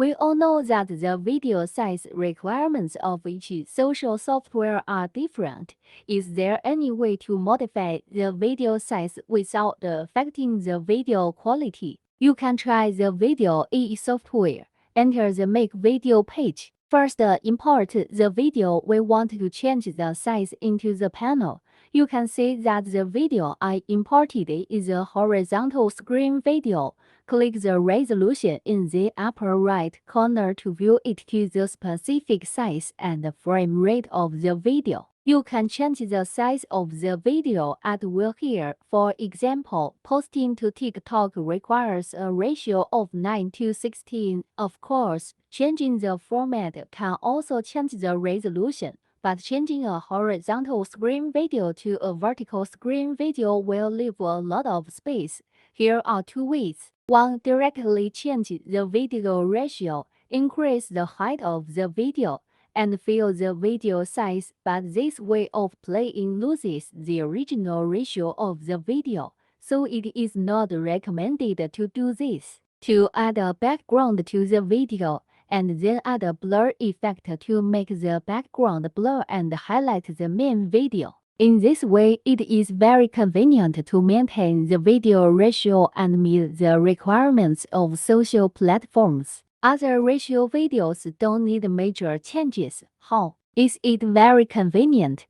We all know that the video size requirements of each social software are different. Is there any way to modify the video size without affecting the video quality? You can try the VideoAE software. Enter the Make Video page. First, import the video we want to change the size into the panel. You can see that the video I imported is a horizontal screen video. Click the resolution in the upper right corner to view it to the specific size and frame rate of the video. You can change the size of the video at will here. For example, posting to TikTok requires a ratio of 9:16. Of course, changing the format can also change the resolution, but changing a horizontal screen video to a vertical screen video will leave a lot of space. Here are two ways. One, directly change the video ratio, increase the height of the video, and fill the video size, but this way of playing loses the original ratio of the video, so it is not recommended to do this. To add a background to the video, and then add a blur effect to make the background blur and highlight the main video. In this way, it is very convenient to maintain the video ratio and meet the requirements of social platforms. Other ratio videos don't need major changes. How? Is it very convenient?